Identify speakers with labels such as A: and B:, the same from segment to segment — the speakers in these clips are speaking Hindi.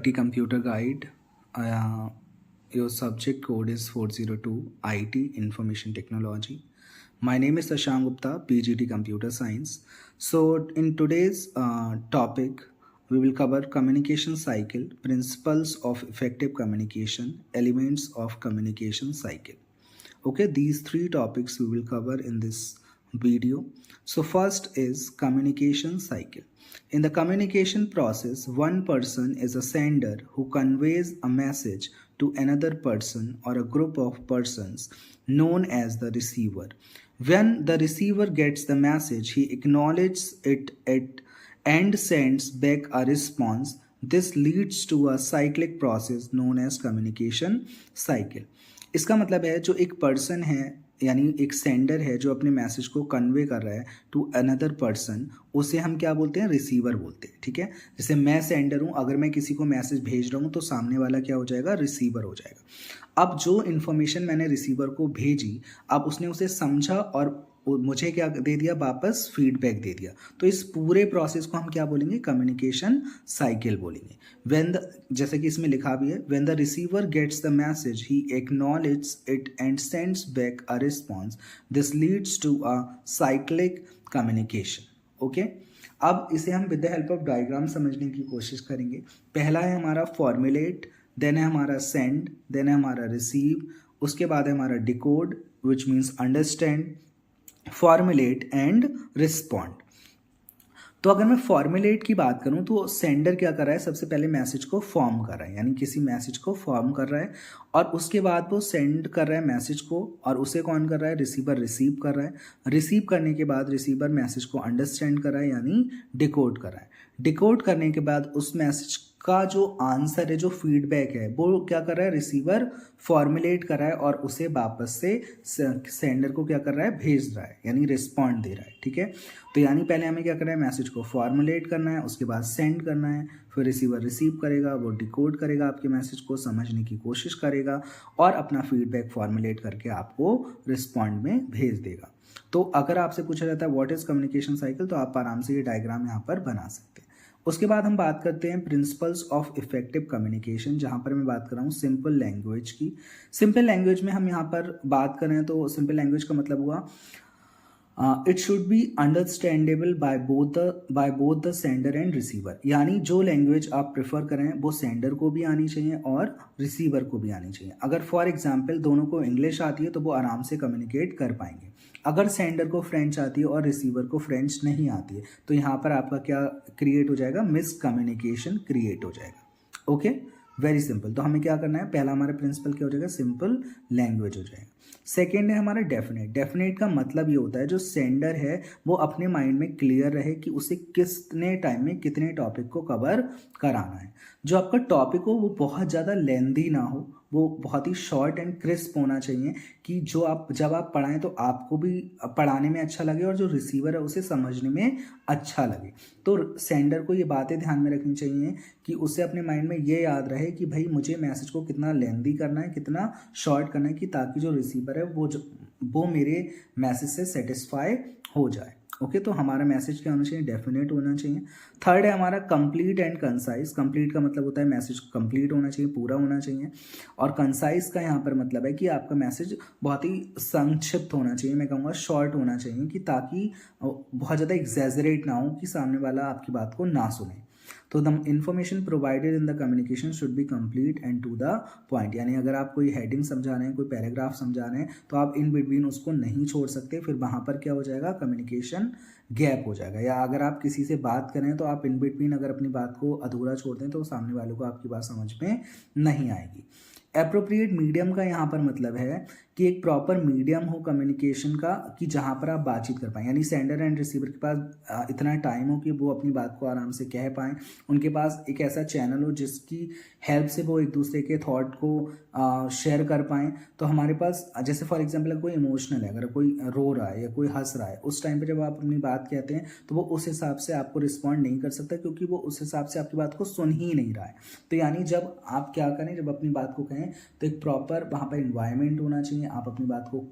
A: IT Computer Guide. Your subject code is 402 IT Information Technology. My name is Sashank Gupta, PGT Computer Science. So in today's topic, we will cover communication cycle, principles of effective communication, elements of communication cycle. Okay, these three topics we will cover in this video. So first is communication cycle. In the communication process, one person is a sender who conveys a message to another person or a group of persons known as the receiver. When the receiver gets the message, he acknowledges it and sends back a response. This leads to a cyclic process known as communication cycle. इसका मतलब है जो एक पर्सन है यानी एक सेंडर है जो अपने मैसेज को कन्वे कर रहा है टू अनदर पर्सन, उसे हम क्या बोलते हैं, रिसीवर बोलते हैं। ठीक है, जैसे मैं सेंडर हूँ, अगर मैं किसी को मैसेज भेज रहा हूँ तो सामने वाला क्या हो जाएगा, रिसीवर हो जाएगा। अब जो इन्फॉर्मेशन मैंने रिसीवर को भेजी, अब उसने उसे समझा और मुझे क्या दे दिया, वापस फीडबैक दे दिया। तो इस पूरे प्रोसेस को हम क्या बोलेंगे, कम्युनिकेशन साइकिल बोलेंगे। व्हेन द, जैसे कि इसमें लिखा भी है, when the receiver gets the message he acknowledges it and sends back a response, this leads to a cyclic communication. Okay, अब इसे हम with the help of diagram समझने की कोशिश करेंगे। पहला है हमारा फॉर्मुलेट, देन है हमारा सेंड, देन है हमारा रिसीव, उसके बाद है हमारा decode which means understand, formulate and respond. तो अगर मैं फॉर्मुलेट की बात करूं तो सेंडर क्या कर रहा है, सबसे पहले मैसेज को फॉर्म कर रहा है, यानी किसी मैसेज को फॉर्म कर रहा है और उसके बाद वो सेंड कर रहा है मैसेज को, और उसे कौन कर रहा है, रिसीवर रिसीव कर रहा है। रिसीव करने के बाद रिसीवर मैसेज को अंडरस्टैंड कर रहा है यानी डिकोड कर रहा है। डिकोड करने के बाद उस मैसेज का जो आंसर है, जो फीडबैक है, वो क्या कर रहा है, रिसीवर फॉर्मुलेट कर रहा है और उसे वापस से सेंडर को क्या कर रहा है, भेज रहा है, यानी रिस्पॉन्ड दे रहा है। ठीक है, तो यानी पहले हमें क्या करना है, मैसेज को फॉर्मुलेट करना है, उसके बाद सेंड करना है, फिर रिसीवर रिसीव करेगा, वो डिकोड करेगा आपके मैसेज को, समझने की कोशिश करेगा और अपना फीडबैक फॉर्मुलेट करके आपको रिस्पॉन्ड में भेज देगा। तो अगर आपसे पूछा जाता है व्हाट इज कम्युनिकेशन साइकिल, तो आप आराम से ये डायग्राम यहाँ पर बना सकते हैं। उसके बाद हम बात करते हैं प्रिंसिपल्स ऑफ इफेक्टिव कम्युनिकेशन, जहाँ पर मैं बात कर रहा हूँ सिंपल लैंग्वेज की। सिंपल लैंग्वेज में हम यहाँ पर बात करें तो सिंपल लैंग्वेज का मतलब हुआ it should be understandable by both the sender and receiver, यानी जो लैंग्वेज आप प्रेफर करें वो सेंडर को भी आनी चाहिए और रिसीवर को भी आनी चाहिए। अगर फॉर एग्जांपल दोनों को इंग्लिश आती है तो वो आराम से कम्युनिकेट कर पाएंगे। अगर सेंडर को फ्रेंच आती है और रिसीवर को फ्रेंच नहीं आती है तो यहाँ पर आपका क्या क्रिएट हो जाएगा, मिसकम्युनिकेशन क्रिएट हो जाएगा। Okay, very simple. तो हमें क्या करना है, पहला हमारा प्रिंसिपल क्या हो जाएगा, सिंपल लैंग्वेज हो जाएगा। सेकेंड है हमारा डेफिनेट। डेफिनेट का मतलब ये होता है जो सेंडर है वो अपने माइंड में क्लियर रहे कि उसे कितने टाइम में कितने टॉपिक को कवर कराना है। जो आपका टॉपिक हो वो बहुत ज़्यादा लेंदी ना हो, वो बहुत ही शॉर्ट एंड क्रिस्प होना चाहिए कि जो आप जब आप पढ़ाएं तो आपको भी पढ़ाने में अच्छा लगे और जो रिसीवर है उसे समझने में अच्छा लगे। तो सेंडर को ये बातें ध्यान में रखनी चाहिए कि उसे अपने माइंड में ये याद रहे कि भाई मुझे मैसेज को कितना लेंदी करना है, कितना शॉर्ट करना है, कि ताकि जो रिसीवर है वो मेरे मैसेज से सेटिस्फाई हो जाए। ओके, तो हमारा मैसेज क्या होना चाहिए, डेफिनेट होना चाहिए। थर्ड है हमारा कंप्लीट एंड कंसाइज। कंप्लीट का मतलब होता है मैसेज कंप्लीट होना चाहिए, पूरा होना चाहिए, और कंसाइज का यहाँ पर मतलब है कि आपका मैसेज बहुत ही संक्षिप्त होना चाहिए, मैं कहूँगा शॉर्ट होना चाहिए, कि ताकि बहुत ज़्यादा एग्जैजरेट ना हो कि सामने वाला आपकी बात को ना सुने। तो the information provided in the communication should be complete and to the point, यानी अगर आप कोई हेडिंग समझा रहे हैं, कोई पैराग्राफ समझा रहे हैं तो आप इन बिटवीन उसको नहीं छोड़ सकते, फिर वहाँ पर क्या हो जाएगा, कम्युनिकेशन गैप हो जाएगा। या अगर आप किसी से बात करें तो आप इन बिटवीन अगर अपनी बात को अधूरा छोड़ दें तो सामने वालों को आपकी बात समझ में नहीं आएगी। एप्रोप्रिएट मीडियम का यहाँ पर मतलब है कि एक प्रॉपर मीडियम हो कम्युनिकेशन का, कि जहाँ पर आप बातचीत कर पाएँ, यानी सेंडर एंड रिसीवर के पास इतना टाइम हो कि वो अपनी बात को आराम से कह पाएँ, उनके पास एक ऐसा चैनल हो जिसकी हेल्प से वो एक दूसरे के थॉट को शेयर कर पाएँ। तो हमारे पास जैसे फॉर एग्जांपल कोई इमोशनल है, अगर कोई रो रहा है या कोई हंस रहा है, उस टाइम पे जब आप अपनी बात कहते हैं तो वो उस हिसाब से आपको रिस्पॉन्ड नहीं कर सकता, क्योंकि वो उस हिसाब से आपकी बात को सुन ही नहीं रहा है। तो यानी जब आप क्या करें, जब अपनी बात को कहें तो एक प्रॉपर वहाँ पर इन्वायरमेंट होना चाहिए। आप अपनी बात को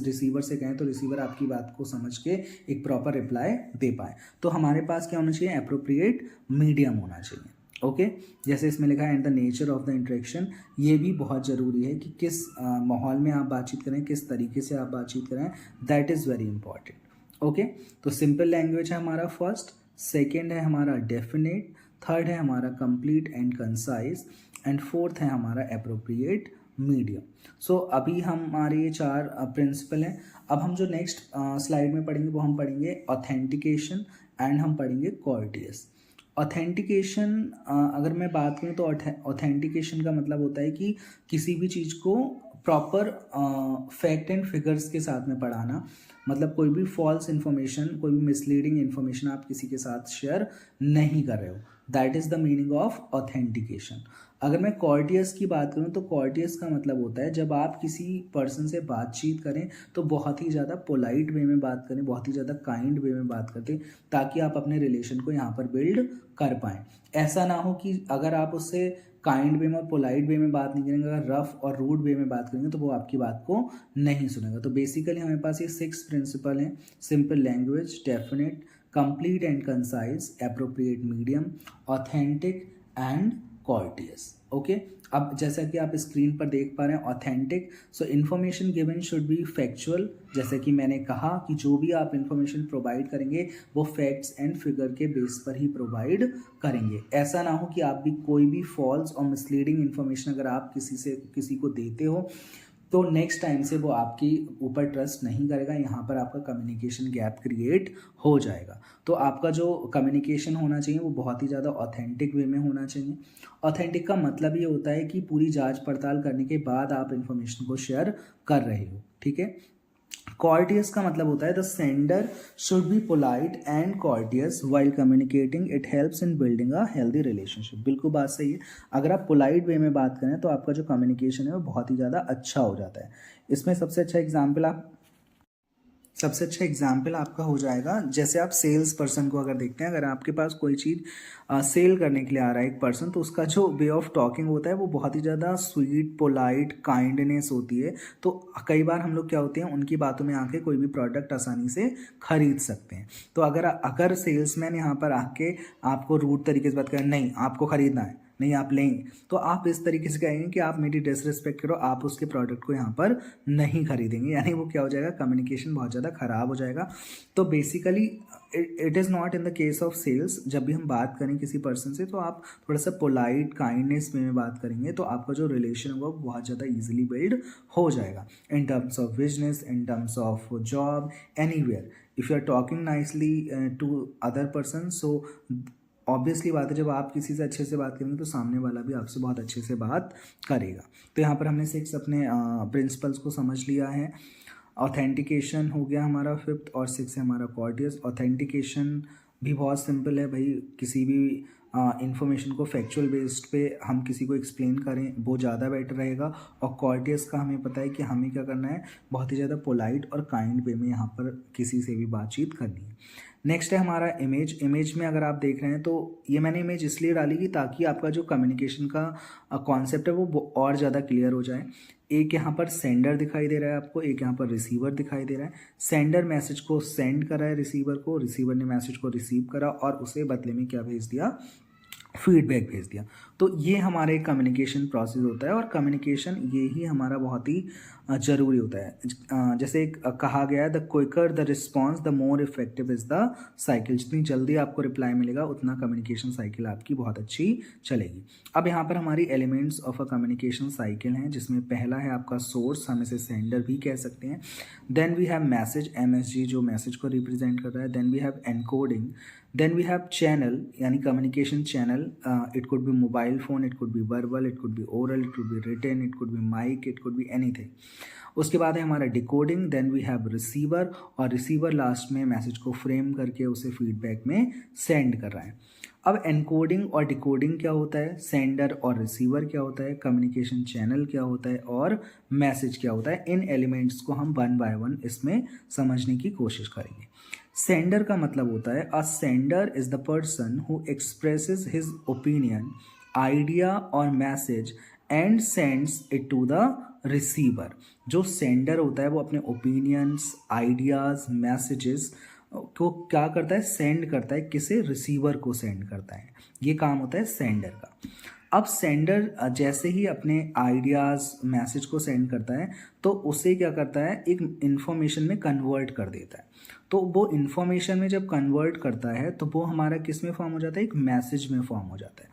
A: रिसीवर से कहें तो रिसीवर आपकी बात को समझ के एक प्रॉपर रिप्लाई दे पाए। तो हमारे पास क्या होना चाहिए, एप्रोप्रिएट मीडियम होना चाहिए। ओके जैसे इसमें लिखा है and the nature of the interaction, ये भी बहुत ज़रूरी है कि किस माहौल में आप बातचीत करें, किस तरीके से आप बातचीत करें, that is very important. Okay तो सिंपल लैंग्वेज है हमारा फर्स्ट, सेकेंड है हमारा डेफिनेट, थर्ड है हमारा complete and concise, and fourth है हमारा एप्रोप्रिएट मीडियम। सो अभी हमारे ये 4 प्रिंसिपल हैं। अब हम जो नेक्स्ट स्लाइड में पढ़ेंगे वो हम पढ़ेंगे ऑथेंटिकेशन एंड हम पढ़ेंगे कॉर्टियस। ऑथेंटिकेशन अगर मैं बात करूँ तो ऑथेंटिकेशन का मतलब होता है कि किसी भी चीज़ को प्रॉपर फैक्ट एंड फिगर्स के साथ में पढ़ाना, मतलब कोई भी फॉल्स इन्फॉर्मेशन, कोई भी मिसलीडिंग इन्फॉर्मेशन आप किसी के साथ शेयर नहीं कर रहे हो, that is the meaning of authentication. अगर मैं कॉर्टियस की बात करूँ तो कॉर्टियस का मतलब होता है जब आप किसी पर्सन से बातचीत करें तो बहुत ही ज़्यादा पोलाइट वे में बात करें, बहुत ही ज़्यादा काइंड वे में बात करते ताकि आप अपने रिलेशन को यहाँ पर बिल्ड कर पाएँ। ऐसा ना हो कि अगर आप उससे काइंड वे में और पोलाइट वे में बात नहीं करेंगे, अगर रफ और रूड वे में बात करेंगे तो वो आपकी बात को नहीं सुनेगा। तो बेसिकली हमारे पास ये 6 प्रिंसिपल हैं, simple language, definite, complete and concise, appropriate medium, authentic and courteous. Okay अब जैसा कि आप स्क्रीन पर देख पा रहे हैं authentic, so information given should be factual. जैसे कि मैंने कहा कि जो भी आप इन्फॉर्मेशन प्रोवाइड करेंगे वो फैक्ट्स एंड फिगर के बेस पर ही प्रोवाइड करेंगे। ऐसा ना हो कि आप भी कोई भी फॉल्स और मिसलीडिंग इन्फॉर्मेशन अगर आप किसी को देते हो तो नेक्स्ट टाइम से वो आपकी ऊपर ट्रस्ट नहीं करेगा, यहाँ पर आपका कम्युनिकेशन गैप क्रिएट हो जाएगा। तो आपका जो कम्युनिकेशन होना चाहिए वो बहुत ही ज़्यादा ऑथेंटिक वे में होना चाहिए। ऑथेंटिक का मतलब ये होता है कि पूरी जांच पड़ताल करने के बाद आप इन्फॉर्मेशन को शेयर कर रहे हो, ठीक है। कॉर्टियस का मतलब होता है the sender should be polite and courteous while communicating, it helps in building a healthy relationship. बिल्कुल बात सही है, अगर आप पोलाइट वे में बात करें तो आपका जो कम्युनिकेशन है वो बहुत ही ज़्यादा अच्छा हो जाता है। इसमें सबसे अच्छा एग्जाम्पल आपका हो जाएगा, जैसे आप सेल्स पर्सन को अगर देखते हैं, अगर आपके पास कोई चीज़ सेल करने के लिए आ रहा है एक पर्सन, तो उसका जो वे ऑफ टॉकिंग होता है वो बहुत ही ज़्यादा स्वीट, पोलाइट, काइंडनेस होती है। तो कई बार हम लोग क्या होते हैं उनकी बातों में आके कोई भी प्रोडक्ट आसानी से खरीद सकते हैं। तो अगर सेल्समैन यहाँ पर आके आपको रूड तरीके से बात करें, नहीं आपको खरीदना है, नहीं आप लेंगे, तो आप इस तरीके से कहेंगे कि आप मेरी डिसरिस्पेक्ट करो, आप उसके प्रोडक्ट को यहाँ पर नहीं खरीदेंगे, यानी वो क्या हो जाएगा, कम्युनिकेशन बहुत ज़्यादा ख़राब हो जाएगा। तो basically it is not in the case of sales. जब भी हम बात करें किसी पर्सन से तो आप थोड़ा सा पोलाइट, काइंडनेस में बात करेंगे तो आपका जो रिलेशन होगा वो बहुत ज़्यादा ईजिली बिल्ड हो जाएगा in terms of business, in terms of job, anywhere. If you are talking nicely to other person, so obviously बात है जब आप किसी से अच्छे से बात करेंगे तो सामने वाला भी आपसे बहुत अच्छे से बात करेगा। तो यहाँ पर हमने 6 अपने प्रिंसिपल्स को समझ लिया है। ऑथेंटिकेशन हो गया हमारा 5th, और 6 है हमारा कॉर्टियस। ऑथेंटिकेशन भी बहुत सिंपल है भाई, किसी भी इन्फॉर्मेशन को फैक्चुअल बेस्ड पे हम किसी को एक्सप्लेन करें वो ज़्यादा बेटर रहेगा। और कॉर्टियस का हमें पता है कि हमें क्या करना है, बहुत ही ज़्यादा पोलाइट और काइंड वे में यहाँ पर किसी से भी बातचीत करनी है। नेक्स्ट है हमारा इमेज। इमेज में अगर आप देख रहे हैं तो ये मैंने इमेज इसलिए डाली कि ताकि आपका जो कम्युनिकेशन का कॉन्सेप्ट है वो और ज़्यादा क्लियर हो जाए। एक यहाँ पर सेंडर दिखाई दे रहा है आपको, एक यहाँ पर रिसीवर दिखाई दे रहा है। सेंडर मैसेज को सेंड कर रहा है रिसीवर को, रिसीवर ने मैसेज को रिसीव करा और उसे बदले में क्या भेज दिया, फीडबैक भेज दिया। तो ये हमारे कम्युनिकेशन प्रोसेस होता है और कम्युनिकेशन ये ही हमारा बहुत ही ज़रूरी होता है। जैसे कहा गया है, the quicker the response the more effective is the cycle. जितनी जल्दी आपको रिप्लाई मिलेगा उतना कम्युनिकेशन साइकिल आपकी बहुत अच्छी चलेगी। अब यहाँ पर हमारी elements of a communication cycle हैं, जिसमें पहला है आपका सोर्स, हम इसे सेंडर भी कह सकते हैं। Then we have message, MSG, जो मैसेज को रिप्रेजेंट कर रहा है। Then we have encoding, then we have channel यानी communication channel, it could be mobile phone, it could be verbal, it could be oral, it could be written, it could be mic, it could be anything। उसके बाद है हमारा decoding, then we have receiver, और रिसीवर लास्ट में मैसेज को फ्रेम करके उसे फीडबैक में सेंड कर रहा है। अब एनकोडिंग और डिकोडिंग क्या होता है, सेंडर और रिसीवर क्या होता है, कम्युनिकेशन चैनल क्या होता है और मैसेज क्या होता है, इन एलिमेंट्स को हम 1 by 1 इसमें समझने की कोशिश करेंगे। सेंडर का मतलब होता है, a sender is the person who expresses his opinion, idea और message and sends it to the receiver. जो सेंडर होता है वो अपने ओपिनियंस, आइडियाज़, मैसेजेस को क्या करता है, सेंड करता है, किसे, रिसीवर को सेंड करता है। ये काम होता है सेंडर का। अब सेंडर जैसे ही अपने आइडियाज़ मैसेज को सेंड करता है तो उसे क्या करता है, एक इन्फॉर्मेशन में कन्वर्ट कर देता है। तो वो इन्फॉर्मेशन में जब कन्वर्ट करता है तो वो हमारा किस में फॉर्म हो जाता है, एक मैसेज में फॉर्म हो जाता है।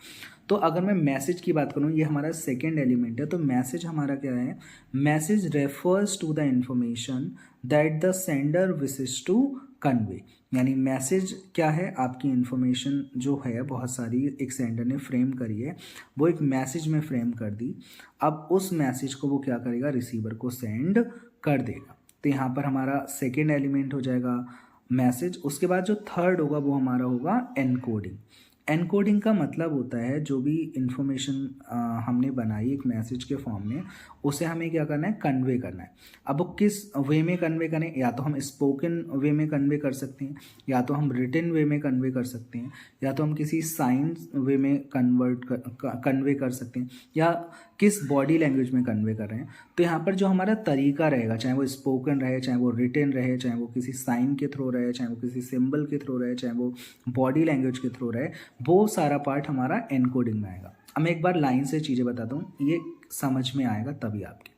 A: तो अगर मैं मैसेज की बात करूँ, ये हमारा सेकेंड एलिमेंट है। तो मैसेज हमारा क्या है, message refers to the information that the sender wishes to convey. यानी मैसेज क्या है, आपकी इन्फॉर्मेशन जो है बहुत सारी एक सेंडर ने फ्रेम करी है, वो एक मैसेज में फ्रेम कर दी। अब उस मैसेज को वो क्या करेगा, रिसीवर को सेंड कर देगा। तो यहाँ पर हमारा सेकेंड एलिमेंट हो जाएगा मैसेज। उसके बाद जो थर्ड होगा वो हमारा होगा एनकोडिंग। एनकोडिंग का मतलब होता है जो भी इंफॉर्मेशन हमने बनाई एक मैसेज के फॉर्म में, उसे हमें क्या करना है, कन्वे करना है। अब वो किस वे में कन्वे करें, या तो हम स्पोकन वे में कन्वे कर सकते हैं, या तो हम रिटन वे में कन्वे कर सकते हैं, या तो हम किसी साइंस वे में कन्वे कर सकते हैं, या किस बॉडी लैंग्वेज में कन्वे कर रहे हैं। तो यहाँ पर जो हमारा तरीका रहेगा, चाहे वो स्पोकन रहे, चाहे वो रिटन रहे, चाहे वो किसी साइन के थ्रू रहे, चाहे वो किसी सिंबल के थ्रू रहे, चाहे वो बॉडी लैंग्वेज के थ्रू रहे, वो सारा पार्ट हमारा एनकोडिंग में आएगा। अब मैं एक बार लाइन से चीज़ें बताता हूँ, ये समझ में आएगा तभी आपके।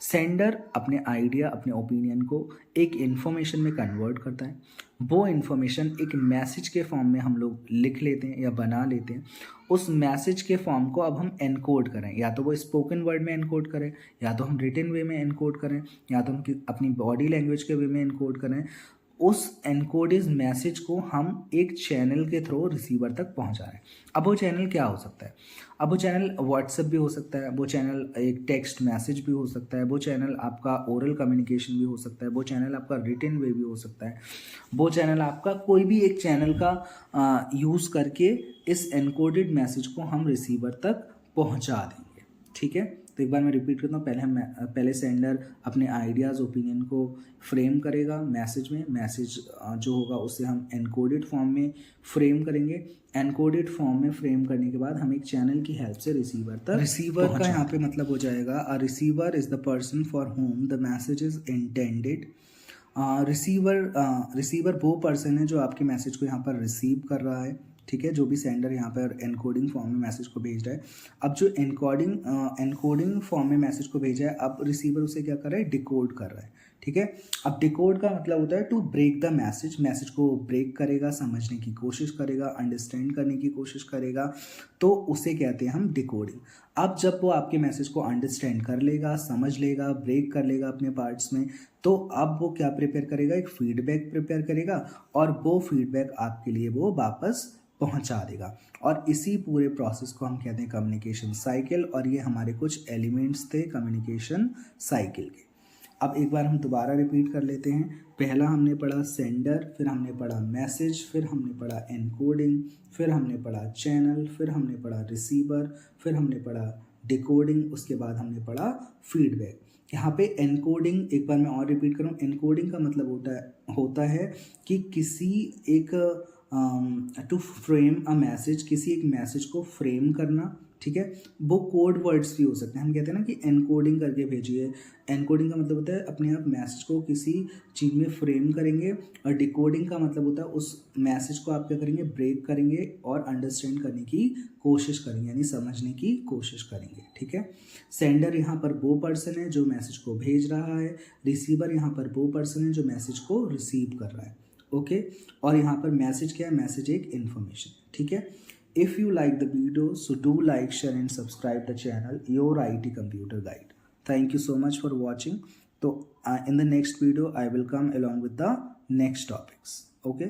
A: सेंडर अपने आइडिया, अपने ओपिनियन को एक इन्फॉर्मेशन में कन्वर्ट करता है। वो इन्फॉर्मेशन एक मैसेज के फॉर्म में हम लोग लिख लेते हैं या बना लेते हैं। उस मैसेज के फॉर्म को अब हम एनकोड करें, या तो वो स्पोकन वर्ड में एनकोड करें, या तो हम रिटन वे में एनकोड करें, या तो हम अपनी बॉडी लैंग्वेज के वे में एनकोड करें। उस एनकोडेड मैसेज को हम एक चैनल के थ्रू रिसीवर तक पहुंचा रहे हैं। अब वो चैनल क्या हो सकता है, अब वो चैनल व्हाट्सएप भी हो सकता है, वो चैनल एक टेक्स्ट मैसेज भी हो सकता है, वो चैनल आपका ओरल कम्युनिकेशन भी हो सकता है, वो चैनल आपका रिटन वे भी हो सकता है, वो चैनल आपका कोई भी एक चैनल का यूज़ करके इस एनकोडेड मैसेज को हम रिसीवर तक पहुंचा देंगे। ठीक है, तो एक बार मैं रिपीट करता हूँ। पहले सेंडर अपने आइडियाज़, ओपिनियन को फ्रेम करेगा मैसेज में। मैसेज जो होगा उसे हम एनकोडेड फॉर्म में फ्रेम करेंगे। एनकोडेड फॉर्म में फ्रेम करने के बाद हम एक चैनल की हेल्प से रिसीवर तक, रिसीवर का यहाँ पे मतलब हो जाएगा, a receiver is the person for home the message is intended. Receiver वो पर्सन है जो आपके मैसेज को यहाँ पर रिसीव कर रहा है। ठीक है, जो भी सेंडर यहाँ पर एनकोडिंग फॉर्म में मैसेज को भेज रहा है। अब जो एनकोडिंग फॉर्म में मैसेज को भेजा है, अब रिसीवर उसे क्या कर रहा है, डिकोड कर रहा है। ठीक है, अब डिकोड का मतलब होता है to break the message. Message को ब्रेक करेगा, समझने की कोशिश करेगा, अंडरस्टैंड करने की कोशिश करेगा, तो उसे कहते हैं हम डिकोडिंग। अब जब वो आपके मैसेज को अंडरस्टैंड कर लेगा, समझ लेगा, ब्रेक कर लेगा अपने पार्ट्स में, तो अब वो क्या प्रिपेयर करेगा, एक फीडबैक प्रिपेयर करेगा, और वो फीडबैक आपके लिए वो वापस पहुंचा देगा। और इसी पूरे प्रोसेस को हम कहते हैं कम्युनिकेशन साइकिल। और ये हमारे कुछ एलिमेंट्स थे कम्युनिकेशन साइकिल के। अब एक बार हम दोबारा रिपीट कर लेते हैं। पहला हमने पढ़ा सेंडर, फिर हमने पढ़ा मैसेज, फिर हमने पढ़ा एनकोडिंग, फिर हमने पढ़ा चैनल, फिर हमने पढ़ा रिसीवर, फिर हमने पढ़ा डिकोडिंग, उसके बाद हमने पढ़ा फीडबैक। यहाँ पे एनकोडिंग एक बार मैं और रिपीट करूँ। एनकोडिंग का मतलब होता है कि किसी एक टू फ्रेम अ मैसेज, किसी एक मैसेज को फ्रेम करना। ठीक है, वो कोड वर्ड्स भी हो सकते हैं। हम कहते हैं ना कि एनकोडिंग करके भेजिए। एनकोडिंग का मतलब होता है अपने आप मैसेज को किसी चीज़ में फ्रेम करेंगे, और डिकोडिंग का मतलब होता है उस मैसेज को आप क्या करेंगे, ब्रेक करेंगे और अंडरस्टैंड करने की कोशिश करेंगे, यानी समझने की कोशिश करेंगे। ठीक है, सेंडर यहाँ पर वो पर्सन है जो मैसेज को भेज रहा है, रिसीवर यहाँ पर वो पर्सन है जो मैसेज को रिसीव कर रहा है। ओके, और यहाँ पर मैसेज क्या है, मैसेज एक इन्फॉर्मेशन। ठीक है, if you like the video so do like, share and subscribe the channel your IT computer guide. Thank you so much for watching. So in the next video I will come along with the next topics. Okay.